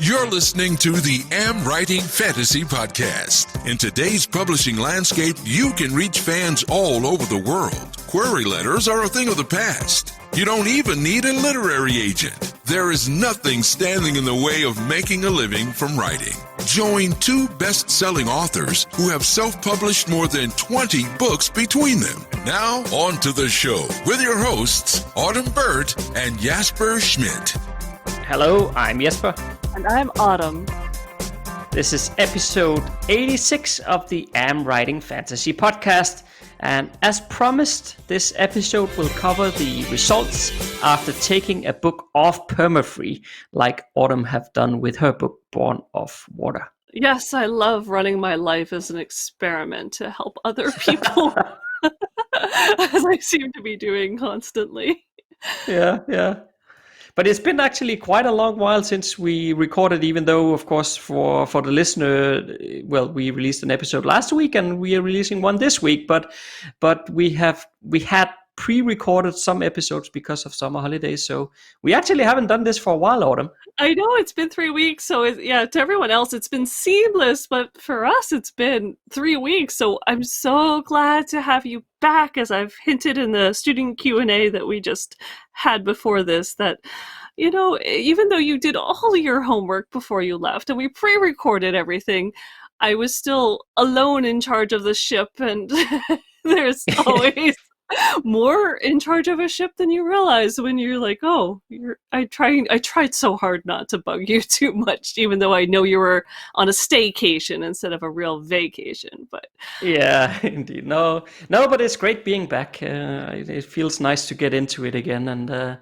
You're listening to the AmWritingFantasy podcast. In today's publishing landscape, you can reach fans all over the world. Query letters are a thing of the past. You don't even need a literary agent. There is nothing standing in the way of making a living from writing. Join two best-selling authors who have self-published more than 20 books between them. Now, on to the show with your hosts, Autumn Burt and Jesper Schmidt. Hello, I'm Jesper. And I'm Autumn. This is episode 86 of the AmWritingFantasy podcast. And as promised, this episode will cover the results after taking a book off permafree, like Autumn have done with her book, Born of Water. Yes, I love running my life as an experiment to help other people, as I seem to be doing constantly. Yeah. But it's been actually quite a long while since we recorded, even though, of course, for the listener, well, we released an episode last week and we are releasing one this week. But we had pre-recorded some episodes because of summer holidays. So we actually haven't done this for a while, Autumn. I know it's been 3 weeks. So to everyone else, it's been seamless. But for us, it's been 3 weeks. So I'm so glad to have you back, as I've hinted in the student Q&A that we just had before this, that, you know, even though you did all your homework before you left and we pre-recorded everything, I was still alone in charge of the ship, and there's always more in charge of a ship than you realize when you're like, I tried so hard not to bug you too much, even though I know you were on a staycation instead of a real vacation. But yeah, indeed. No, but it's great being back. It feels nice to get into it again, and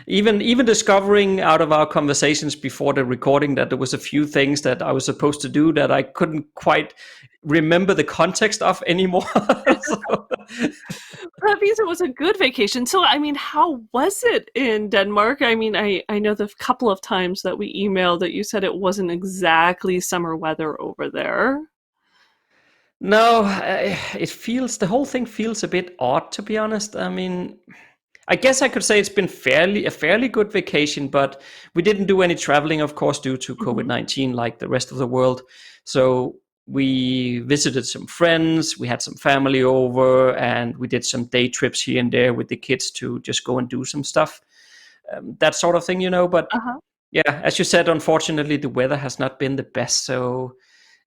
even discovering out of our conversations before the recording that there was a few things that I was supposed to do that I couldn't quite remember the context of anymore. That means it was a good vacation. So, I mean, how was it in Denmark? I mean, I know the couple of times that we emailed that you said it wasn't exactly summer weather over there. No, the whole thing feels a bit odd, to be honest. I mean, I guess I could say it's been a fairly good vacation, but we didn't do any traveling, of course, due to COVID-19 like the rest of the world. So we visited some friends, we had some family over, and we did some day trips here and there with the kids to just go and do some stuff. That sort of thing, you know. But yeah, as you said, unfortunately, the weather has not been the best. So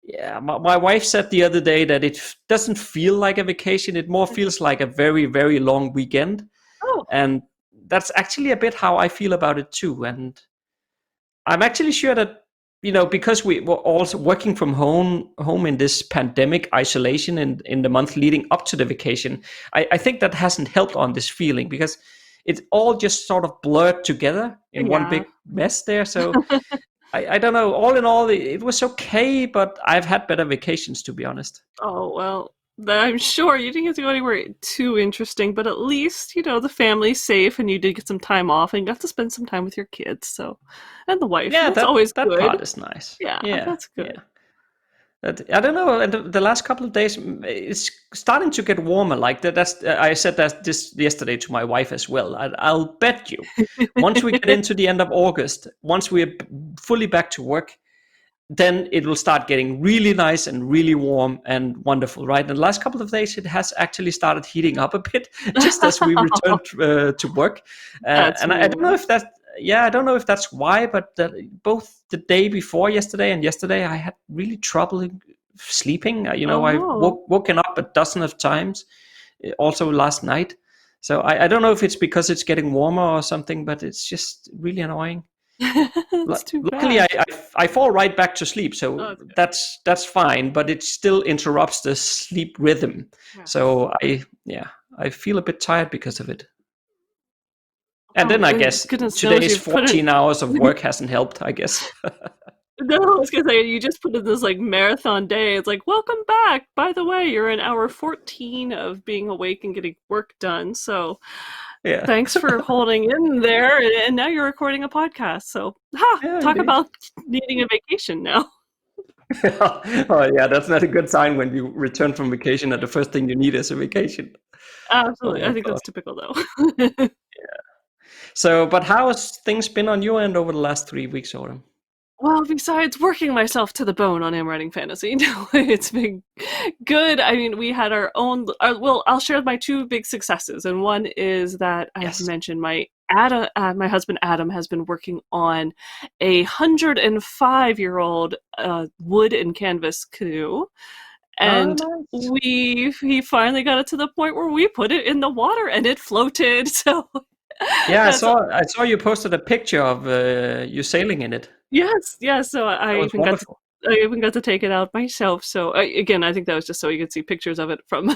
yeah, my wife said the other day that it doesn't feel like a vacation. It more feels like a very, very long weekend. Oh. And that's actually a bit how I feel about it too. And I'm actually sure that, you know, because we were also working from home in this pandemic isolation in the month leading up to the vacation, I think that hasn't helped on this feeling, because it all just sort of blurred together in one big mess there. So I don't know. All in all, it was okay, but I've had better vacations, to be honest. Oh, well, I'm sure you didn't get to go anywhere too interesting, but at least, you know, the family's safe and you did get some time off and got to spend some time with your kids. So, and the wife. Yeah, that's always that good. part is nice. Yeah, that's good. Yeah. I don't know. The last couple of days, it's starting to get warmer. Like that. I said that this yesterday to my wife as well. I'll bet you, once we get into the end of August, once we're fully back to work, then it will start getting really nice and really warm and wonderful, right? And the last couple of days, it has actually started heating up a bit, just as we returned to work. And I don't know if that's, I don't know if that's why, but both the day before yesterday and yesterday, I had really trouble sleeping. I've woken up a dozen of times, also last night. So I don't know if it's because it's getting warmer or something, but it's just really annoying. That's too bad. Luckily, I fall right back to sleep, so that's fine. But it still interrupts the sleep rhythm. Yeah. So I feel a bit tired because of it. And then I guess today's 14 hours of work hasn't helped, I guess. No, I was gonna say, you just put in this like marathon day. It's like, welcome back. By the way, you're in hour 14 of being awake and getting work done. So yeah. Thanks for holding in there. And now you're recording a podcast. So talk about needing a vacation now. Oh yeah, that's not a good sign when you return from vacation and the first thing you need is a vacation. Absolutely. I think that's typical though. Yeah. So, but how has things been on your end over the last 3 weeks, Autumn? Well, besides working myself to the bone on AmWritingFantasy, no, it's been good. I mean, we had our own. Well, I'll share my two big successes, and one is that I've mentioned my husband Adam has been working on a 105-year-old wood and canvas canoe, and he finally got it to the point where we put it in the water and it floated. So yeah, I saw you posted a picture of you sailing in it. Yes. So I even got to take it out myself. So again, I think that was just so you could see pictures of it from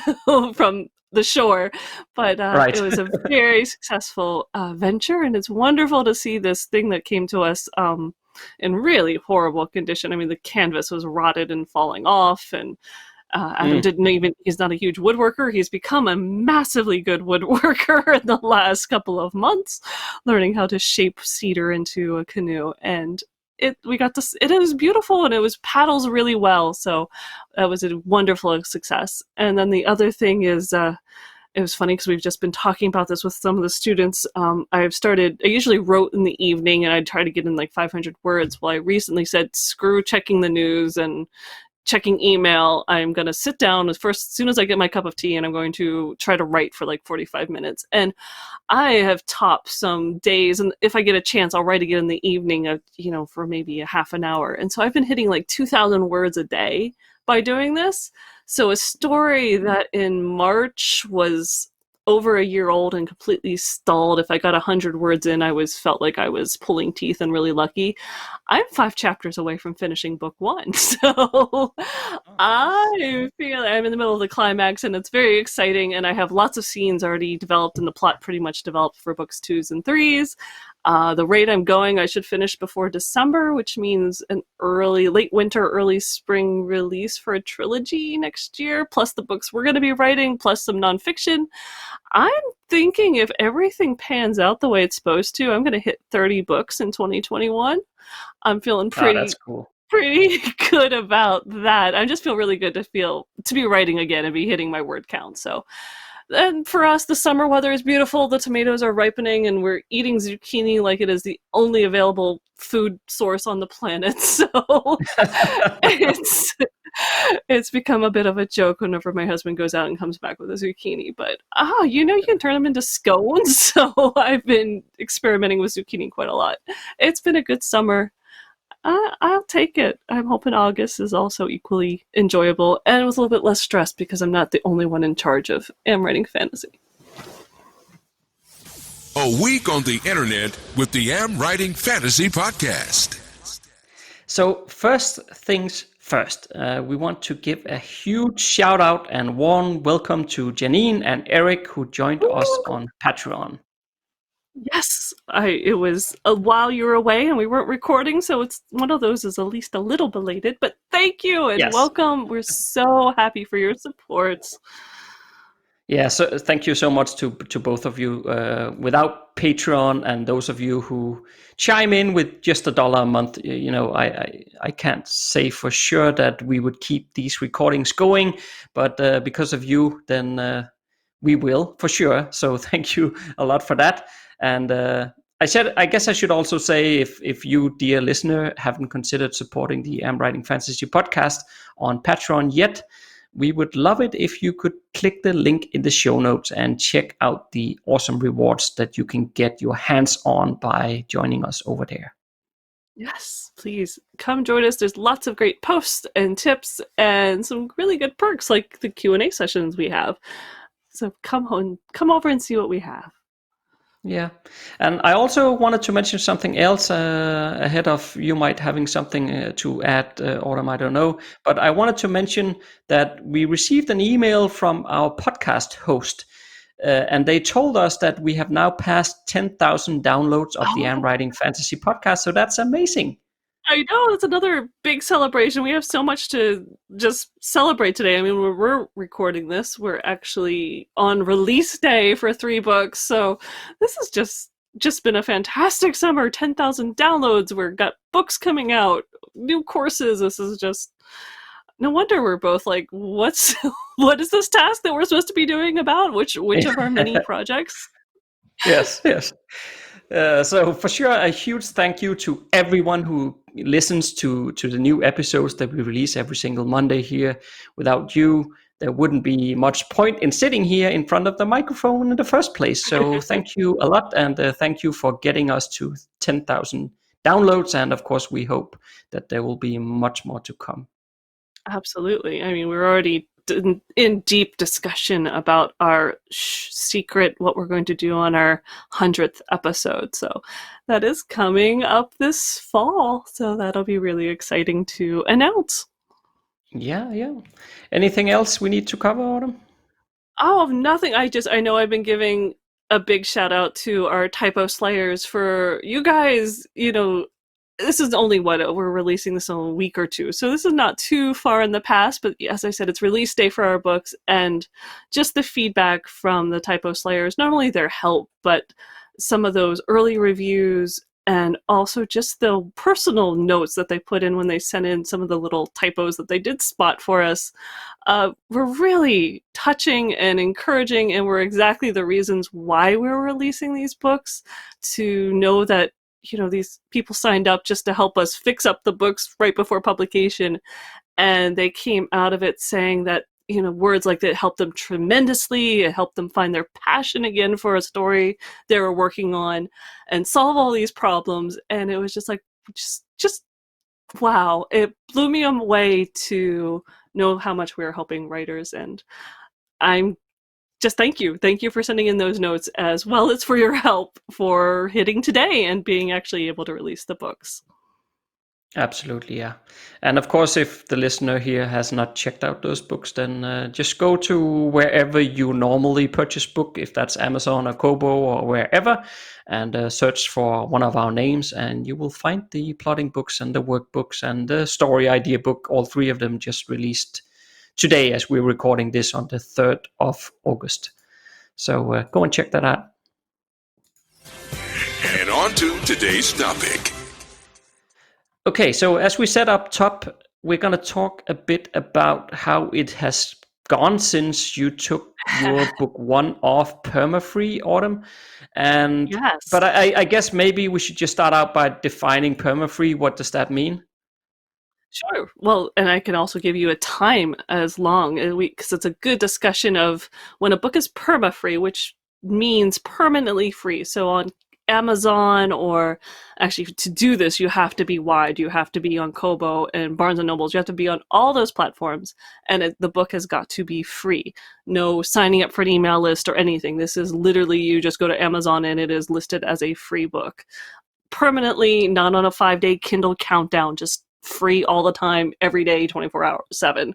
from the shore. But Right. It was a very successful venture, and it's wonderful to see this thing that came to us in really horrible condition. I mean, the canvas was rotted and falling off, and Adam he's not a huge woodworker. He's become a massively good woodworker in the last couple of months, learning how to shape cedar into a canoe. And it was beautiful, and it was paddles really well. So that was a wonderful success. And then the other thing is, it was funny because we've just been talking about this with some of the students. I usually wrote in the evening, and I'd try to get in like 500 words. Well, I recently said, screw checking the news and checking email. I'm going to sit down as soon as I get my cup of tea, and I'm going to try to write for like 45 minutes. And I have topped some days, and if I get a chance, I'll write again in the evening for maybe a half an hour. And so I've been hitting like 2,000 words a day by doing this. So a story that in March was over a year old and completely stalled. If I got 100 words in, felt like I was pulling teeth and really lucky. I'm 5 chapters away from finishing book 1. So I feel I'm in the middle of the climax, and it's very exciting. And I have lots of scenes already developed, and the plot pretty much developed for books 2s and 3s. The rate I'm going, I should finish before December, which means an late winter, early spring release for a trilogy next year, plus the books we're going to be writing, plus some nonfiction. I'm thinking if everything pans out the way it's supposed to, I'm going to hit 30 books in 2021. I'm feeling that's cool. Pretty good about that. I just feel really good to be writing again and be hitting my word count. So. And for us, the summer weather is beautiful. The tomatoes are ripening, and we're eating zucchini like it is the only available food source on the planet. So it's become a bit of a joke whenever my husband goes out and comes back with a zucchini. But you can turn them into scones. So I've been experimenting with zucchini quite a lot. It's been a good summer. I'll take it. I'm hoping August is also equally enjoyable and with a little bit less stress because I'm not the only one in charge of AmWritingFantasy. A week on the internet with the AmWritingFantasy podcast. So first things first, we want to give a huge shout out and warm welcome to Janine and Eric, who joined us on Patreon. Yes, it was a while you were away and we weren't recording, so it's one of those is at least a little belated, but thank you and welcome. We're so happy for your support. Yeah, so thank you so much to both of you. Without Patreon and those of you who chime in with just $1 a month, I can't say for sure that we would keep these recordings going, but because of you, then we will for sure. So thank you a lot for that. And I guess I should also say, if you, dear listener, haven't considered supporting the AmWritingFantasy podcast on Patreon yet, we would love it if you could click the link in the show notes and check out the awesome rewards that you can get your hands on by joining us over there. Yes, please come join us. There's lots of great posts and tips and some really good perks like the Q&A sessions we have. So come over and see what we have. Yeah, and I also wanted to mention something else ahead of you might having something to add, Autumn, I don't know. But I wanted to mention that we received an email from our podcast host, and they told us that we have now passed 10,000 downloads of the AmWritingFantasy podcast. So that's amazing. I know, it's another big celebration. We have so much to just celebrate today. I mean, when we're recording this, we're actually on release day for 3 books. So this has just been a fantastic summer. 10,000 downloads. We've got books coming out, new courses. This is just, no wonder we're both like, what is this task that we're supposed to be doing about? Which of our many projects? Yes. So for sure, a huge thank you to everyone who listens to the new episodes that we release every single Monday here. Without you, there wouldn't be much point in sitting here in front of the microphone in the first place. So thank you a lot, and thank you for getting us to 10,000 downloads. And of course, we hope that there will be much more to come. Absolutely. I mean, we're already in deep discussion about our secret, what we're going to do on our 100th episode. So that is coming up this fall. So that'll be really exciting to announce. Yeah. Anything else we need to cover, Autumn? Oh, nothing. I know I've been giving a big shout out to our typo slayers for you guys, this is only we're releasing this in a week or two, so this is not too far in the past, but as I said, it's release day for our books, and just the feedback from the typo slayers, not only their help, but some of those early reviews, and also just the personal notes that they put in when they sent in some of the little typos that they did spot for us, were really touching and encouraging, and were exactly the reasons why we're releasing these books, to know that these people signed up just to help us fix up the books right before publication, and they came out of it saying that words like that helped them tremendously. It helped them find their passion again for a story they were working on and solve all these problems. And it was just like, just wow. It blew me away to know how much we were helping writers, and I'm just thank you for sending in those notes, as well as for your help for hitting today and being actually able to release the books. Absolutely, yeah. And of course, if the listener here has not checked out those books, then just go to wherever you normally purchase book, if that's Amazon or Kobo or wherever, and search for one of our names, and you will find the plotting books and the workbooks and the story idea book, all three of them just released today as we're recording this on the 3rd of August. So go and check that out. And on to today's topic. Okay, so as we said up top, we're going to talk a bit about how it has gone since you took your book one off permafree, Autumn. And yes. But I guess maybe we should just start out by defining permafree. What does that mean? Sure. Well, and I can also give you a time as long, because it's a good discussion of when a book is perma-free, which means permanently free. So on Amazon, or actually to do this, you have to be wide. You have to be on Kobo and Barnes & Nobles. You have to be on all those platforms, and the book has got to be free. No signing up for an email list or anything. This is literally, you just go to Amazon and it is listed as a free book. Permanently, not on a 5-day Kindle countdown, just free all the time, every day, 24/7.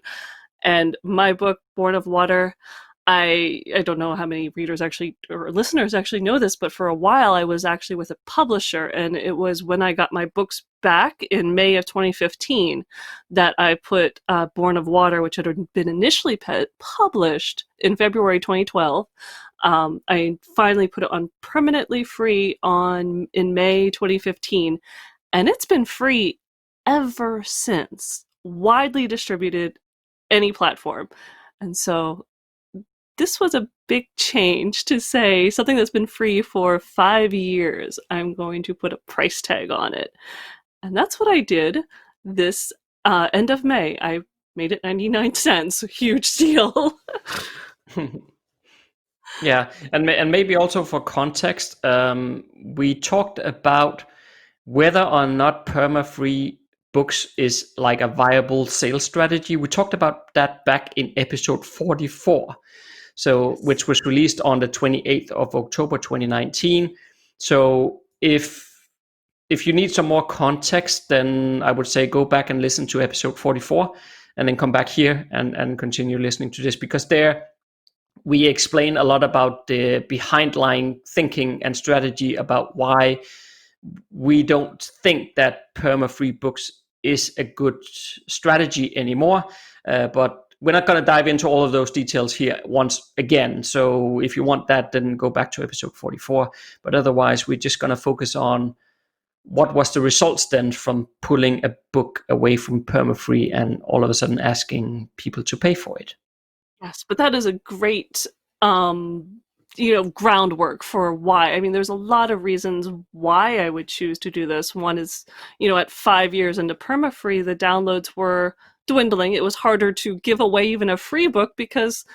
And my book, Born of Water, I don't know how many readers actually or listeners actually know this, but for a while I was actually with a publisher, and it was when I got my books back in May of 2015 that I put Born of Water, which had been initially published in February 2012. I finally put it on permanently free in May 2015, and it's been free ever since, widely distributed, any platform. And so this was a big change to say something that's been free for 5 years, I'm going to put a price tag on it. And that's what I did this end of May. I made it 99 cents, huge deal. Yeah, and maybe also for context, we talked about whether or not perma-free books is like a viable sales strategy. We talked about that back in episode 44. So, which was released on the 28th of October 2019. So if you need some more context, then I would say go back and listen to episode 44 and then come back here and continue listening to this, because there we explain a lot about the behind-line thinking and strategy about why we don't think that perma-free books is a good strategy anymore. But we're not going to dive into all of those details here once again. So if you want that, then go back to episode 44. But otherwise, we're just going to focus on what was the results then from pulling a book away from perma-free and all of a sudden asking people to pay for it. Yes, but that is a great groundwork for why. I mean, there's a lot of reasons why I would choose to do this. One is, at 5 years into permafree, the downloads were dwindling. It was harder to give away even a free book because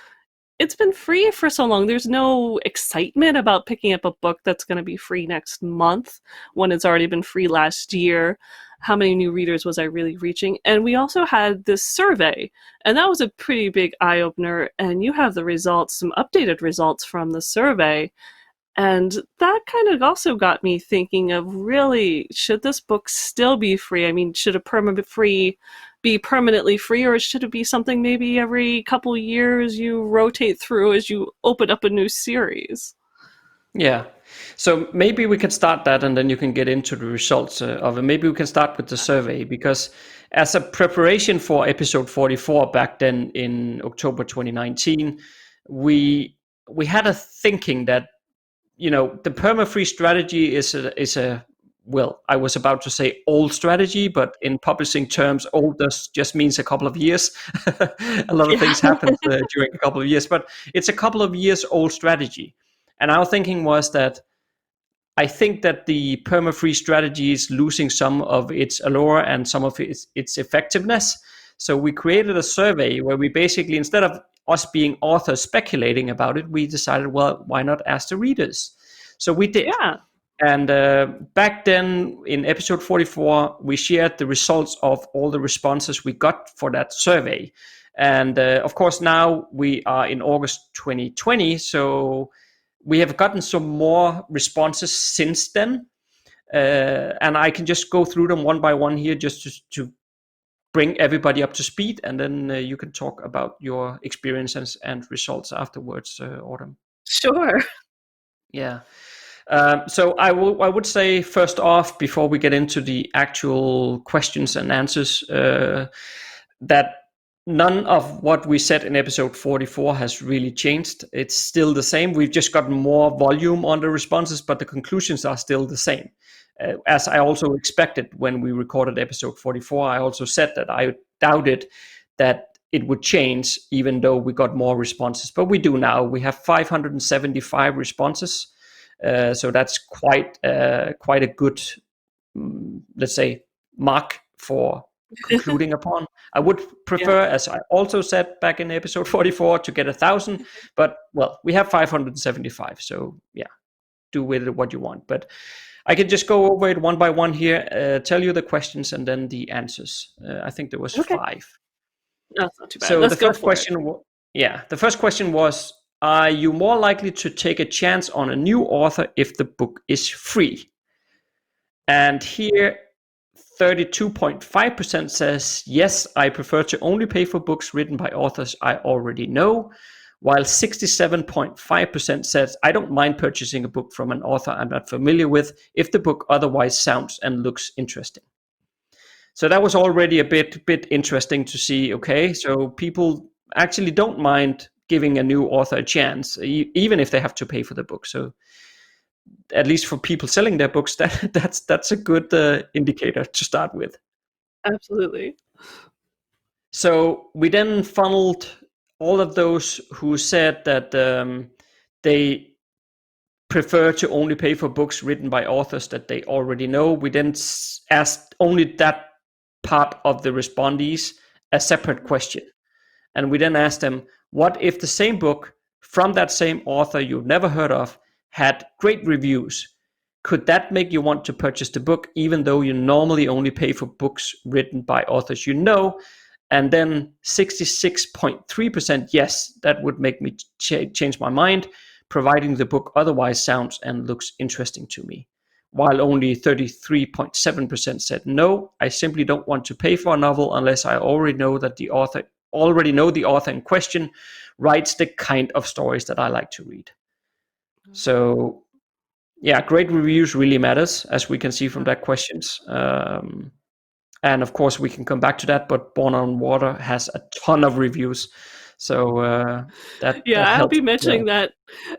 it's been free for so long. There's no excitement about picking up a book that's going to be free next month when it's already been free last year. How many new readers was I really reaching? And we also had this survey, and that was a pretty big eye-opener. And you have the results, some updated results from the survey. And that kind of also got me thinking of, really, should this book still be free? I mean, should a permafree be permanently free, or should it be something maybe every couple years you rotate through as you open up a new series? Yeah. So maybe we can start that, and then you can get into the results of it. Maybe we can start with the survey, because as a preparation for episode 44 back then in October 2019, we had a thinking that, the permafree strategy is a well, I was about to say old strategy, but in publishing terms, old just means a couple of years. A lot of things happen during a couple of years, but it's a couple of years old strategy. And our thinking was that I think that the permafree strategy is losing some of its allure and some of its effectiveness. So we created a survey where we basically, instead of us being authors speculating about it, we decided, well, why not ask the readers? So we did. Yeah. And back then in episode 44, we shared the results of all the responses we got for that survey. And of course, now we are in August 2020, so we have gotten some more responses since then. And I can just go through them one by one here just to bring everybody up to speed. And then you can talk about your experiences and results afterwards, Autumn. Sure. Yeah. So I would say, first off, before we get into the actual questions and answers, that none of what we said in episode 44 has really changed. It's still the same. We've just gotten more volume on the responses, but the conclusions are still the same. As I also expected when we recorded episode 44, I also said that I doubted that it would change even though we got more responses. But we do now. We have 575 responses. So that's quite a good, let's say, mark for concluding upon. I would prefer, as I also said back in episode 44, to get 1,000, but well, we have 575. So yeah, do with it what you want. But I can just go over it one by one here, tell you the questions and then the answers. I think there was 5. No, that's not too bad. So Let's the first question, the first question was, are you more likely to take a chance on a new author if the book is free? And here, 32.5% says, yes, I prefer to only pay for books written by authors I already know, while 67.5% says, I don't mind purchasing a book from an author I'm not familiar with if the book otherwise sounds and looks interesting. So that was already a bit interesting to see. Okay, so people actually don't mind giving a new author a chance, even if they have to pay for the book. So at least for people selling their books, that's a good indicator to start with. Absolutely. So we then funneled all of those who said that they prefer to only pay for books written by authors that they already know. We then asked only that part of the respondees a separate question. And we then asked them, what if the same book from that same author you've never heard of had great reviews? Could that make you want to purchase the book, even though you normally only pay for books written by authors you know? And then 66.3%, yes, that would make me change my mind, providing the book otherwise sounds and looks interesting to me. While only 33.7% said, no, I simply don't want to pay for a novel unless I already know the author in question writes the kind of stories that I like to read. So yeah, great reviews really matters, as we can see from that questions. And of course we can come back to that, but Born on Water has a ton of reviews. So that I'll be mentioning that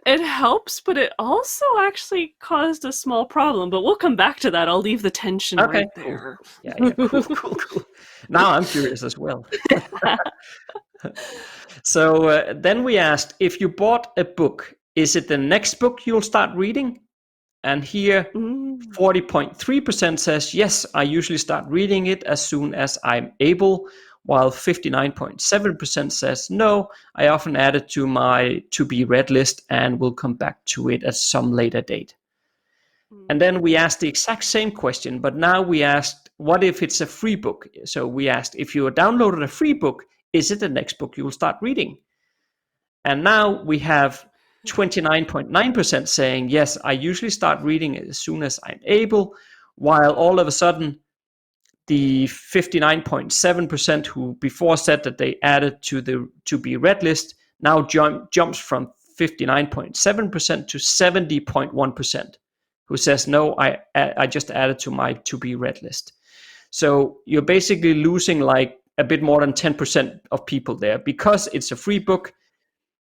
it helps, but it also actually caused a small problem. But we'll come back to that. I'll leave the tension right there. Cool. Cool. Now I'm curious as well. So then we asked, if you bought a book is it the next book you'll start reading? And here, 40.3% says, yes, I usually start reading it as soon as I'm able, while 59.7% says, no, I often add it to my to-be-read list and will come back to it at some later date. And then we asked the exact same question, but now we asked, what if it's a free book? So we asked, if you downloaded a free book, is it the next book you will start reading? And now we have 29.9% saying, yes, I usually start reading it as soon as I'm able, while all of a sudden the 59.7% who before said that they added to the to-be-read list now jumps from 59.7% to 70.1%, who says, no, I just added to my to-be-read list. So you're basically losing like a bit more than 10% of people there. Because it's a free book,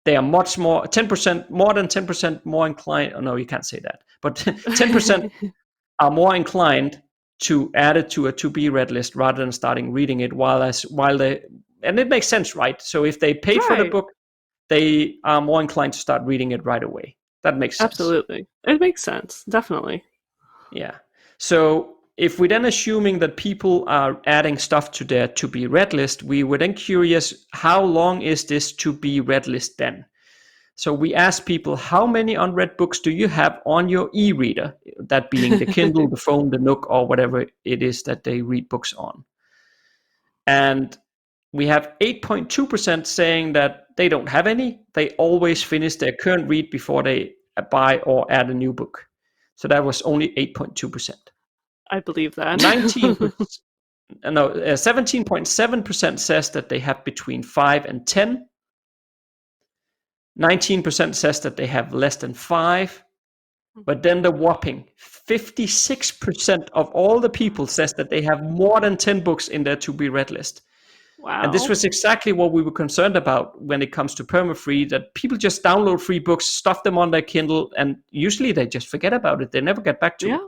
they are much more, 10%, more than 10% more inclined, oh no, you can't say that, but 10% are more inclined to add it to a to-be-read list rather than starting reading it while they, and it makes sense, right? So if they paid for the book, they are more inclined to start reading it right away. That makes sense. Absolutely. It makes sense, definitely. Yeah. So if we're then assuming that people are adding stuff to their to-be-read list, we were then curious, how long is this to-be-read list then? So we asked people, how many unread books do you have on your e-reader? That being the Kindle, the phone, the Nook, or whatever it is that they read books on. And we have 8.2% saying that they don't have any. They always finish their current read before they buy or add a new book. So that was only 8.2%. I believe that. 17.7% says that they have between 5 and 10. 19% says that they have less than 5. But then the whopping 56% of all the people says that they have more than 10 books in their to-be-read list. Wow. And this was exactly what we were concerned about when it comes to permafree, that people just download free books, stuff them on their Kindle, and usually they just forget about it. They never get back to it.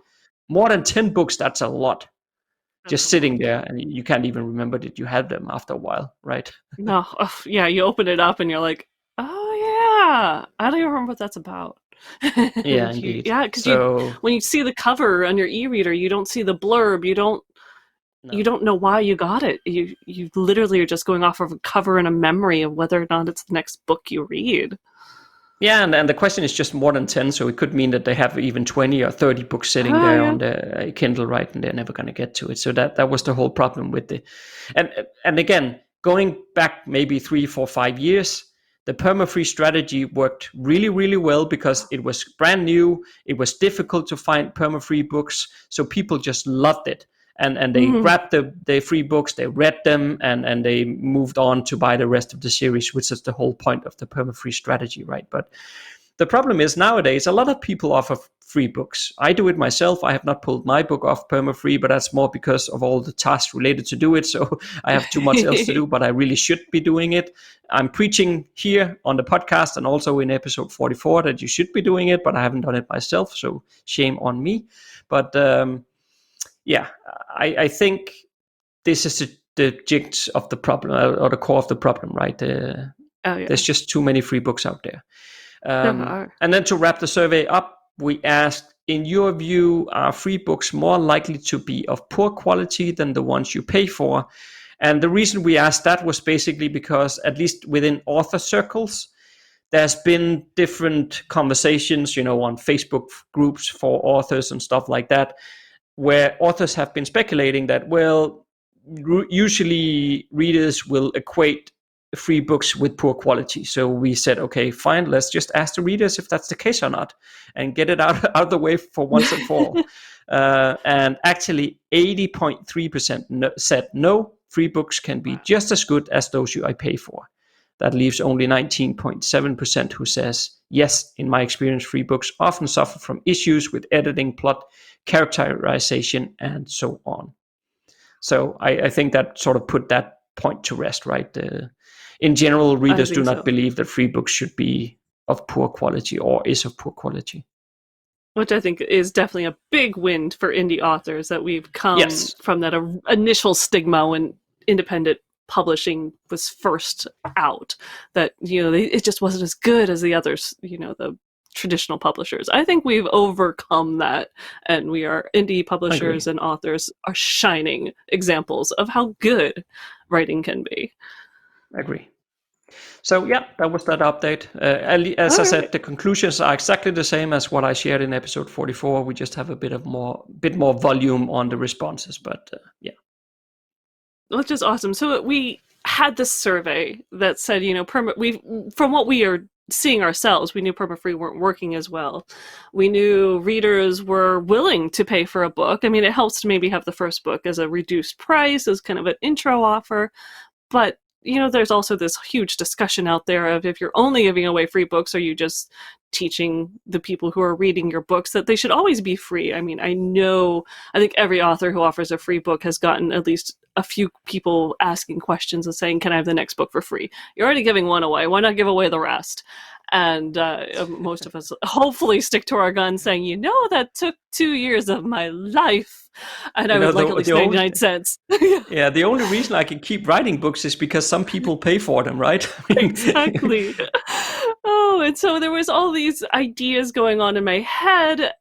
More than 10 books, that's a lot. Just sitting there, and you can't even remember that you had them after a while, right? No, yeah, you open it up and you're like, oh yeah, I don't even remember what that's about. Yeah, indeed. Yeah, because when you see the cover on your e-reader, you don't see the blurb. You don't know why you got it. You literally are just going off of a cover and a memory of whether or not it's the next book you read. Yeah, and the question is just more than 10, so it could mean that they have even 20 or 30 books sitting there on the Kindle, right, and they're never going to get to it. So that was the whole problem with the... And again, going back maybe 3, 4, 5 years, the permafree strategy worked really, really well because it was brand new, it was difficult to find permafree books, so people just loved it. And they grabbed the free books, they read them, and they moved on to buy the rest of the series, which is the whole point of the permafree strategy, right? But the problem is nowadays, a lot of people offer free books. I do it myself. I have not pulled my book off permafree, but that's more because of all the tasks related to do it. So I have too much else to do, but I really should be doing it. I'm preaching here on the podcast and also in episode 44 that you should be doing it, but I haven't done it myself. So shame on me. But yeah, I think this is the gist of the problem, or the core of the problem, right? There's just too many free books out there. And then to wrap the survey up, we asked, in your view, are free books more likely to be of poor quality than the ones you pay for? And the reason we asked that was basically because, at least within author circles, there's been different conversations, on Facebook groups for authors and stuff like that, where authors have been speculating that, well, usually readers will equate free books with poor quality. So we said, okay, fine, let's just ask the readers if that's the case or not, and get it out of the way for once and for all. And actually 80.3% said no, free books can be just as good as those I pay for. That leaves only 19.7% who says, yes, in my experience, free books often suffer from issues with editing, plot, characterization, and so on. So I think that sort of put that point to rest, right? In general, readers do not believe that free books should be of poor quality or is of poor quality. Which I think is definitely a big win for indie authors, that we've come from that initial stigma when independent publishing was first out, that it just wasn't as good as the others, the traditional publishers. I think we've overcome that, and we are indie publishers and authors are shining examples of how good writing can be. Agree. So yeah, that was that update. As I said, the conclusions are exactly the same as what I shared in episode 44. We just have a bit more volume on the responses, but yeah. Which is awesome. So we had this survey that said, from what we are seeing ourselves, we knew permafree weren't working as well. We knew readers were willing to pay for a book. I mean, it helps to maybe have the first book as a reduced price, as kind of an intro offer, but there's also this huge discussion out there of, if you're only giving away free books, are you just teaching the people who are reading your books that they should always be free? I mean, I think every author who offers a free book has gotten at least a few people asking questions and saying, can I have the next book for free? You're already giving one away. Why not give away the rest? And most of us hopefully stick to our guns saying, that took 2 years of my life, and I would like at least 99 cents. Yeah, the only reason I can keep writing books is because some people pay for them, right? Exactly. Oh, and so there was all these ideas going on in my head.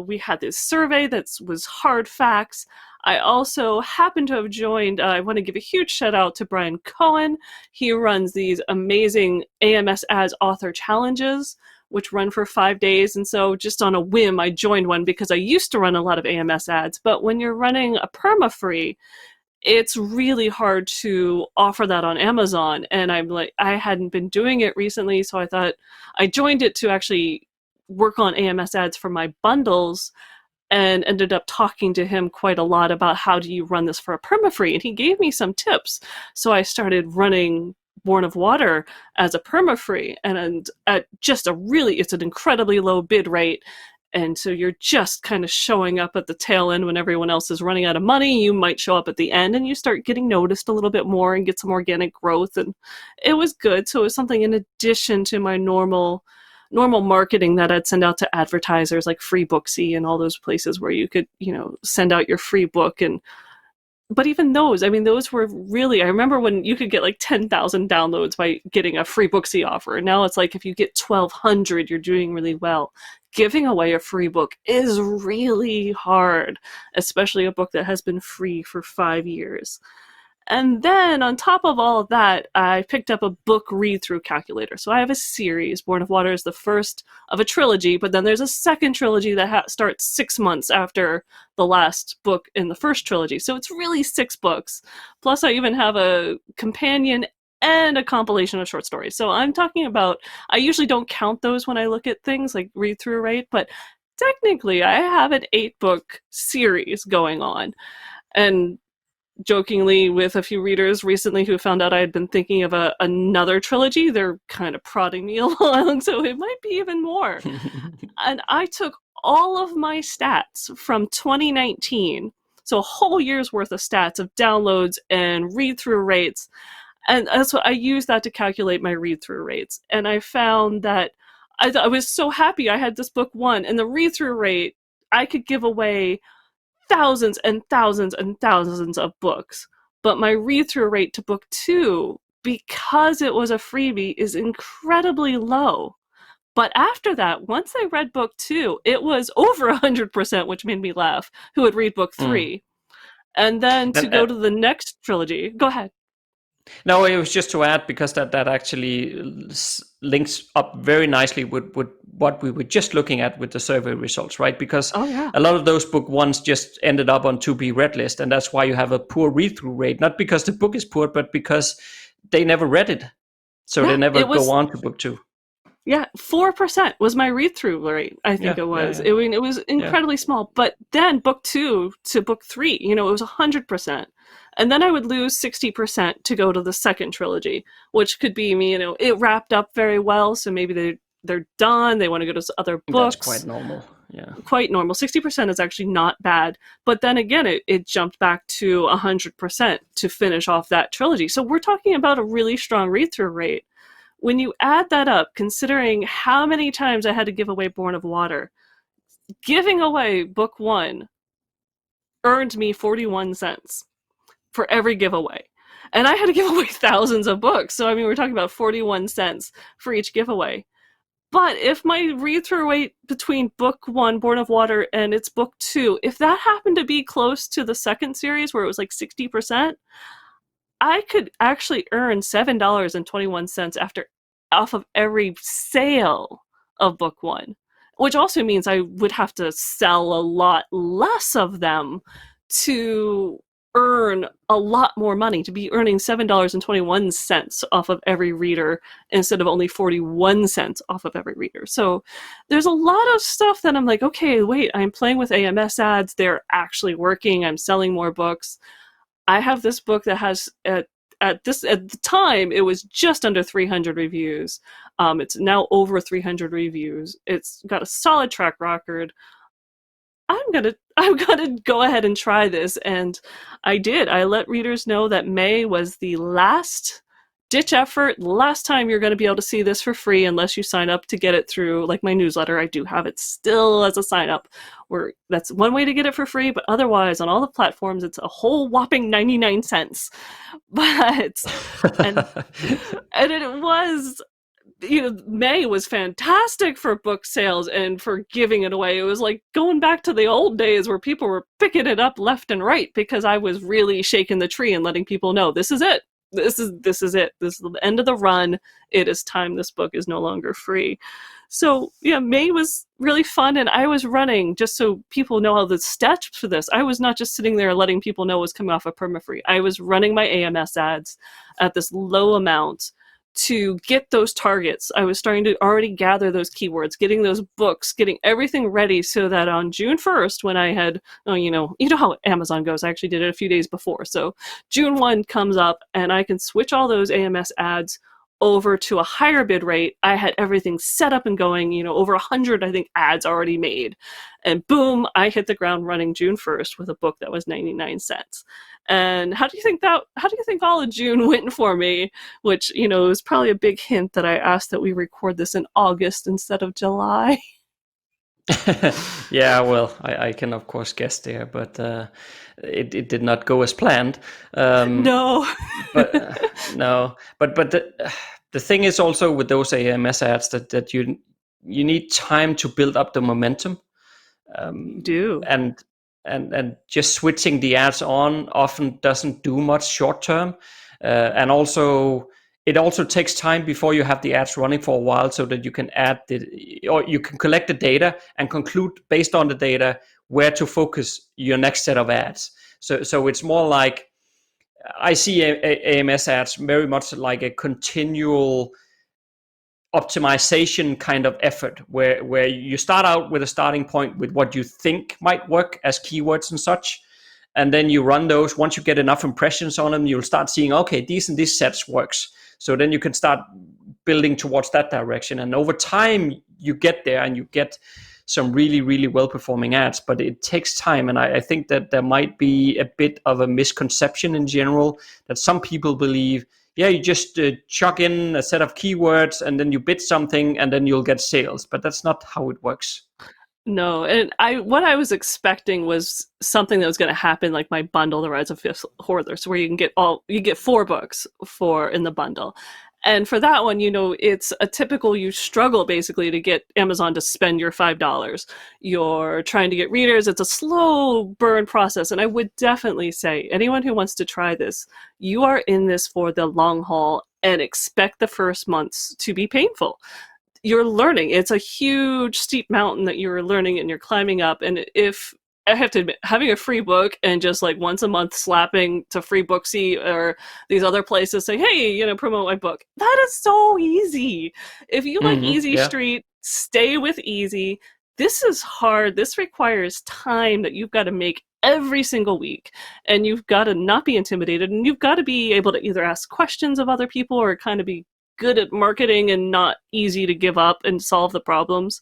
We had this survey that was hard facts. I also happen to have joined, I want to give a huge shout out to Brian Cohen. He runs these amazing AMS Ads author challenges, which run for 5 days. And so just on a whim, I joined one because I used to run a lot of AMS ads. But when you're running a perma-free, it's really hard to offer that on Amazon. And I hadn't been doing it recently, so I thought I joined it to actually work on AMS ads for my bundles, and ended up talking to him quite a lot about how do you run this for a permafree, and he gave me some tips. So I started running Born of Water as a permafree, and at just it's an incredibly low bid rate, and so you're just kind of showing up at the tail end when everyone else is running out of money. You might show up at the end and you start getting noticed a little bit more and get some organic growth, and it was good. So it was something in addition to my normal marketing that I'd send out to advertisers like Freebooksy and all those places where you could, send out your free book. But even those were really, I remember when you could get like 10,000 downloads by getting a Freebooksy offer. And now it's like, if you get 1,200, you're doing really well. Giving away a free book is really hard, especially a book that has been free for 5 years. And then on top of all of that, I picked up a book read-through calculator. So I have a series. Born of Water is the first of a trilogy, but then there's a second trilogy that starts 6 months after the last book in the first trilogy. So it's really 6 books. Plus I even have a companion and a compilation of short stories. So I'm talking about, I usually don't count those when I look at things like read-through rate, but technically I have an 8-book series going on. And jokingly with a few readers recently who found out I had been thinking of another trilogy, they're kind of prodding me along, so it might be even more. And I took all of my stats from 2019, so a whole year's worth of stats of downloads and read-through rates, and that's what I used that to calculate my read-through rates. And I found that I was so happy I had this book 1, and the read-through rate, I could give away thousands and thousands and thousands of books, but my read-through rate to book 2, because it was a freebie, is incredibly low. But after that, once I read book 2, it was over 100%, which made me laugh, who would read book 3. And then to go to the next trilogy, go ahead. No, it was just to add, because that actually links up very nicely with what we were just looking at with the survey results, right? Because a lot of those book 1s just ended up on to be read list, and that's why you have a poor read-through rate, not because the book is poor, but because they never read it. So they never go on to book 2. Yeah, 4% was my read-through rate, I think it was. Yeah. It was incredibly small. But then book 2 to book 3, it was 100%. And then I would lose 60% to go to the second trilogy, which could be me, it wrapped up very well, so maybe they're done, they want to go to other books. That's quite normal, yeah. Quite normal. 60% is actually not bad. But then again, it jumped back to 100% to finish off that trilogy. So we're talking about a really strong read-through rate. When you add that up, considering how many times I had to give away Born of Water, giving away book 1 earned me 41 cents for every giveaway. And I had to give away thousands of books. So, we're talking about 41 cents for each giveaway. But if my read-through rate between book 1, Born of Water, and it's book 2, if that happened to be close to the second series where it was like 60%, I could actually earn $7.21 off of every sale of book 1, which also means I would have to sell a lot less of them to earn a lot more money, to be earning $7.21 off of every reader instead of only 41 cents off of every reader. So there's a lot of stuff that I'm like, okay, wait, I'm playing with AMS ads. They're actually working. I'm selling more books. I have this book that has at the time it was just under 300 reviews. It's now over 300 reviews. It's got a solid track record. I'm gonna go ahead and try this, and I did. I let readers know that May was the last ditch effort, last time you're going to be able to see this for free unless you sign up to get it through like my newsletter. I do have it still as a sign up, where that's one way to get it for free, but otherwise on all the platforms it's a whole whopping 99 cents. But and it was, May was fantastic for book sales and for giving it away. It was like going back to the old days where people were picking it up left and right because I was really shaking the tree and letting people know this is it. This is it. This is the end of the run. It is time. This book is no longer free. So yeah, May was really fun, and I was running, just so people know how the steps for this. I was not just sitting there letting people know what's coming off of permafree. I was running my AMS ads at this low amount to get those targets. I was starting to already gather those keywords, getting those books, getting everything ready so that on June 1st, when I had, you know how Amazon goes, I actually did it a few days before. So June 1 comes up and I can switch all those AMS ads over to a higher bid rate. I had everything set up and going, over 100, I think, ads already made. And boom, I hit the ground running June 1st with a book that was 99 cents. And how do you think all of June went for me? Which, was probably a big hint that I asked that we record this in August instead of July. Yeah, well, I can of course guess there, but it did not go as planned. No. No, but the thing is also with those AMS ads that you need time to build up the momentum. And just switching the ads on often doesn't do much short term, and also it also takes time before you have the ads running for a while, so that you can or you can collect the data and conclude based on the data where to focus your next set of ads. So it's more like, I see AMS ads very much like a continual optimization kind of effort, where you start out with a starting point with what you think might work as keywords and such, and then you run those. Once you get enough impressions on them, you'll start seeing, okay, these and these sets works. So then you can start building towards that direction, and over time you get there and you get some really, really well-performing ads, but it takes time. And I think that there might be a bit of a misconception in general, that some people believe, yeah, you just chuck in a set of keywords and then you bid something and then you'll get sales. But that's not how it works. No, and what I was expecting was something that was going to happen, like my bundle, The Rise of Fifth Hoarders, where you get 4 books in the bundle. And for that one, it's a typical, you struggle basically to get Amazon to spend your $5. You're trying to get readers. It's a slow burn process. And I would definitely say anyone who wants to try this, you are in this for the long haul, and expect the first months to be painful. You're learning. It's a huge, steep mountain that you're learning and you're climbing up. And if I have to admit, having a free book and just like once a month slapping to Free Booksy or these other places saying, hey, promote my book, that is so easy. If you like Easy Street, stay with Easy. This is hard. This requires time that you've got to make every single week. And you've got to not be intimidated, and you've got to be able to either ask questions of other people or kind of be good at marketing and not easy to give up and solve the problems.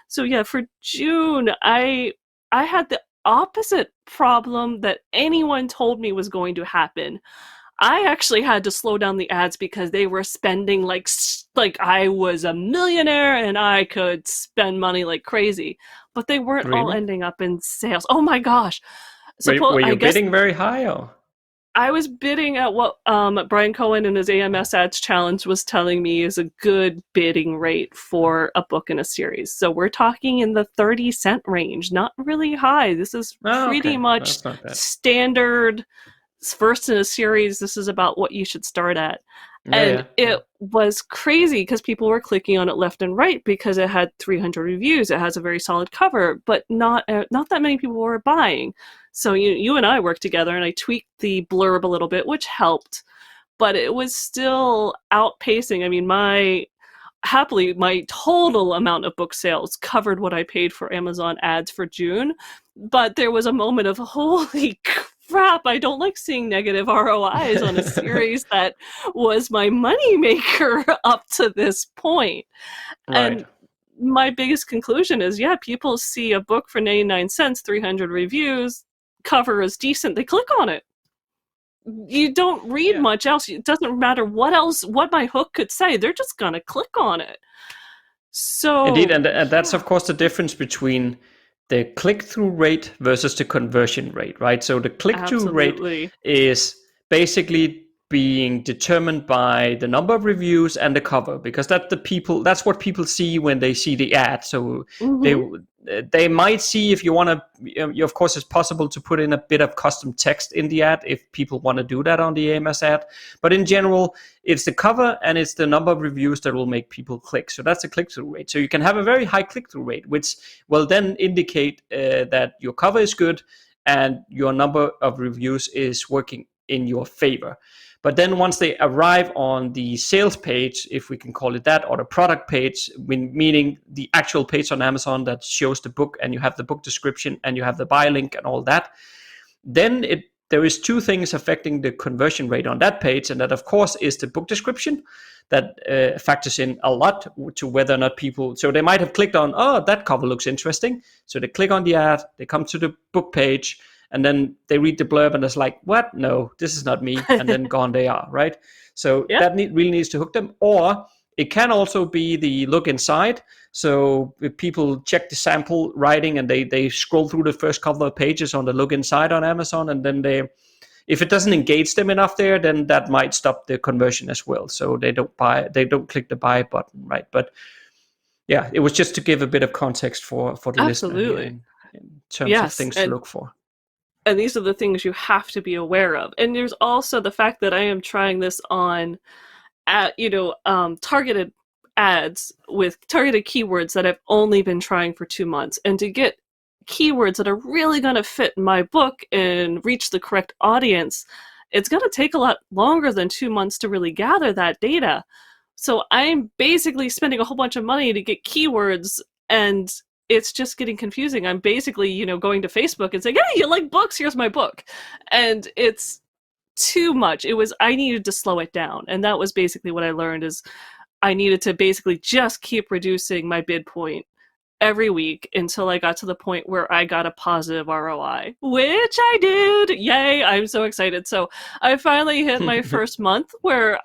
So yeah, for June, I had the opposite problem that anyone told me was going to happen. I actually had to slow down the ads because they were spending like I was a millionaire and I could spend money like crazy, but they weren't all ending up in sales. Oh my gosh! Were you bidding very high, or? I was bidding at what Brian Cohen in his AMS Ads Challenge was telling me is a good bidding rate for a book in a series. So we're talking in the 30-cent range, not really high. This is pretty much standard. First in a series, this is about what you should start at. It was crazy because people were clicking on it left and right because it had 300 reviews. It has a very solid cover, but not that many people were buying. So you and I worked together, and I tweaked the blurb a little bit, which helped, but it was still outpacing. I mean, my total amount of book sales covered what I paid for Amazon ads for June, but there was a moment of, holy crap, I don't like seeing negative ROIs on a series that was my moneymaker up to this point. Right. And my biggest conclusion is, people see a book for 99 cents, 300 reviews, cover is decent, they click on it. You don't read much else. It doesn't matter what my hook could say. They're just gonna click on it. So indeed, and that's of course the difference between the click-through rate versus the conversion rate, right? So the click-through rate is basically being determined by the number of reviews and the cover, because that's what people see when they see the ad. So they might see, if you want to, of course, it's possible to put in a bit of custom text in the ad if people want to do that on the AMS ad. But in general, it's the cover and it's the number of reviews that will make people click. So that's the click-through rate. So you can have a very high click-through rate, which will then indicate that your cover is good and your number of reviews is working in your favor. But then once they arrive on the sales page, if we can call it that, or the product page, meaning the actual page on Amazon that shows the book, and you have the book description and you have the buy link and all that, then there is two things affecting the conversion rate on that page. And that, of course, is the book description that factors in a lot to whether or not people, so they might have clicked on, oh, that cover looks interesting. So they click on the ad, they come to the book page, and then they read the blurb and it's like, what? No, this is not me. And then gone they are, right? So that really needs to hook them. Or it can also be the look inside. So if people check the sample writing and they scroll through the first couple of pages on the look inside on Amazon, and then if it doesn't engage them enough there, then that might stop the conversion as well. So they don't click the buy button, right? But yeah, it was just to give a bit of context for the listener here in terms of things to look for. And these are the things you have to be aware of. And there's also the fact that I am trying this on, targeted ads with targeted keywords that I've only been trying for 2 months. And to get keywords that are really going to fit my book and reach the correct audience, it's going to take a lot longer than 2 months to really gather that data. So I'm basically spending a whole bunch of money to get keywords, and it's just getting confusing. I'm basically, going to Facebook and saying, hey, you like books? Here's my book. And it's too much. I needed to slow it down. And that was basically what I learned, is I needed to basically just keep reducing my bid point every week until I got to the point where I got a positive ROI, which I did. Yay, I'm so excited. So I finally hit my first month or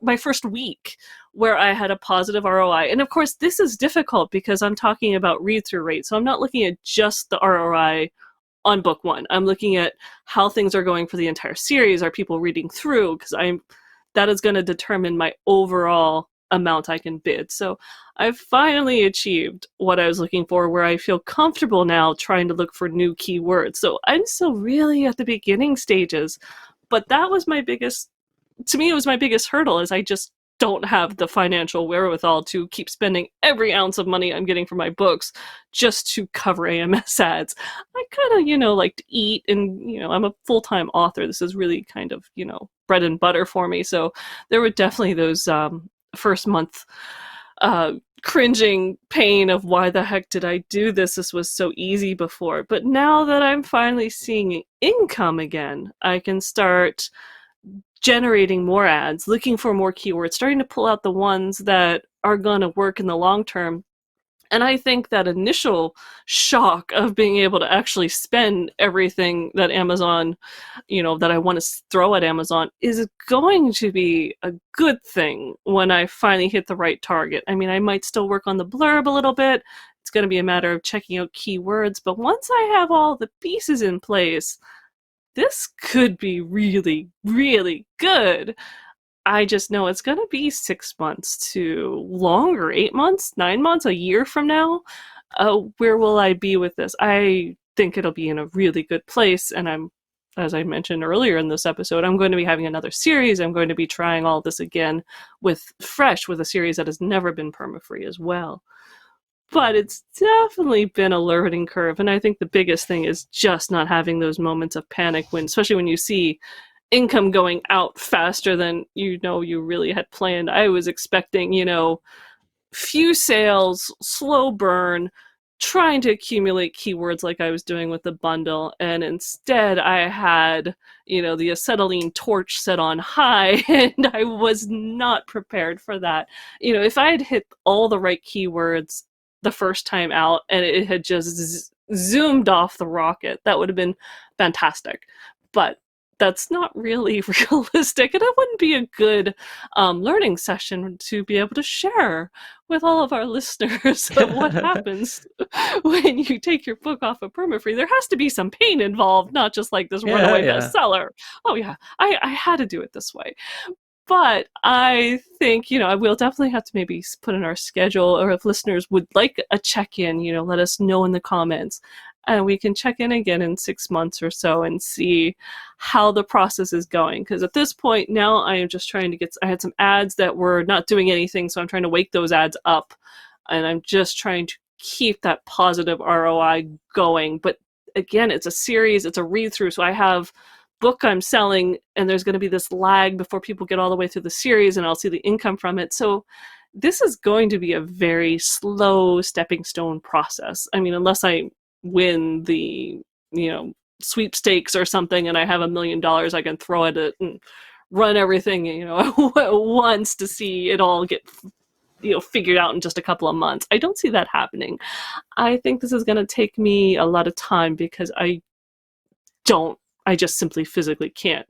my first week where I had a positive ROI. And of course, this is difficult because I'm talking about read-through rate. So I'm not looking at just the ROI on book one. I'm looking at how things are going for the entire series. Are people reading through? Because that is going to determine my overall amount I can bid. So I've finally achieved what I was looking for, where I feel comfortable now trying to look for new keywords. So I'm still really at the beginning stages, but that was to me, it was my biggest hurdle, is I just don't have the financial wherewithal to keep spending every ounce of money I'm getting for my books just to cover AMS ads. I kind of, like to eat, and, I'm a full-time author. This is really kind of, bread and butter for me. So there were definitely those first month cringing pain of, why the heck did I do this? This was so easy before. But now that I'm finally seeing income again, I can start generating more ads, looking for more keywords, starting to pull out the ones that are going to work in the long term. And I think that initial shock of being able to actually spend everything that Amazon, that I want to throw at Amazon, is going to be a good thing when I finally hit the right target. I mean, I might still work on the blurb a little bit. It's going to be a matter of checking out keywords. But once I have all the pieces in place, this could be really, really good. I just know it's going to be 6 months to longer, 8 months, 9 months, a year from now. Where will I be with this? I think it'll be in a really good place. And as I mentioned earlier in this episode, I'm going to be having another series. I'm going to be trying all this again with a series that has never been permafree as well. But it's definitely been a learning curve. And I think the biggest thing is just not having those moments of panic especially when you see income going out faster than you really had planned. I was expecting, few sales, slow burn, trying to accumulate keywords like I was doing with the bundle, and instead I had, the acetylene torch set on high, and I was not prepared for that. If I had hit all the right keywords the first time out and it had just zoomed off the rocket, that would have been fantastic. But that's not really realistic, and it wouldn't be a good learning session to be able to share with all of our listeners of what happens when you take your book off of permafree. There has to be some pain involved, not just like this runaway bestseller. Oh yeah, I had to do it this way. But I think, I will definitely have to maybe put in our schedule, or if listeners would like a check-in, let us know in the comments. And we can check in again in 6 months or so and see how the process is going. Because at this point now, I am just trying to I had some ads that were not doing anything, so I'm trying to wake those ads up. And I'm just trying to keep that positive ROI going. But again, it's a series, it's a read-through, so I have book I'm selling, and there's going to be this lag before people get all the way through the series, and I'll see the income from it. So this is going to be a very slow stepping stone process. I mean, unless I win the sweepstakes or something and I have $1 million I can throw at it and run everything at once to see it all get figured out in just a couple of months. I don't see that happening. I think this is going to take me a lot of time, because I just simply physically can't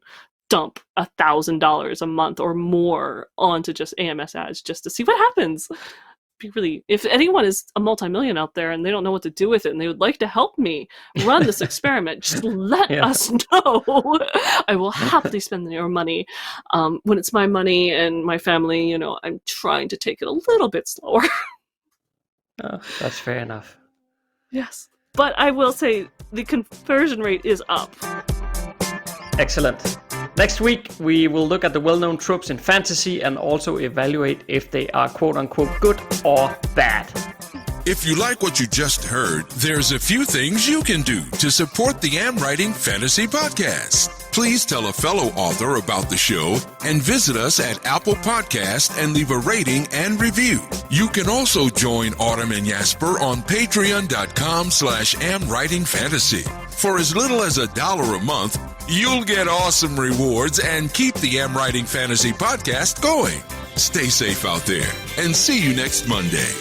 dump $1,000 a month or more onto just AMS ads just to see what happens. If anyone is a multi-million out there and they don't know what to do with it and they would like to help me run this experiment, just let us know. I will happily spend your money. When it's my money and my family, I'm trying to take it a little bit slower. Oh, that's fair enough. Yes. But I will say the conversion rate is up. Excellent. Next week, we will look at the well-known tropes in fantasy and also evaluate if they are quote-unquote good or bad. If you like what you just heard, there's a few things you can do to support the AmWritingFantasy podcast. Please tell a fellow author about the show and visit us at Apple Podcast and leave a rating and review. You can also join Autumn and Jesper on patreon.com/AmWritingFantasy. For as little as $1 a month, you'll get awesome rewards and keep the AmWritingFantasy podcast going. Stay safe out there and see you next Monday.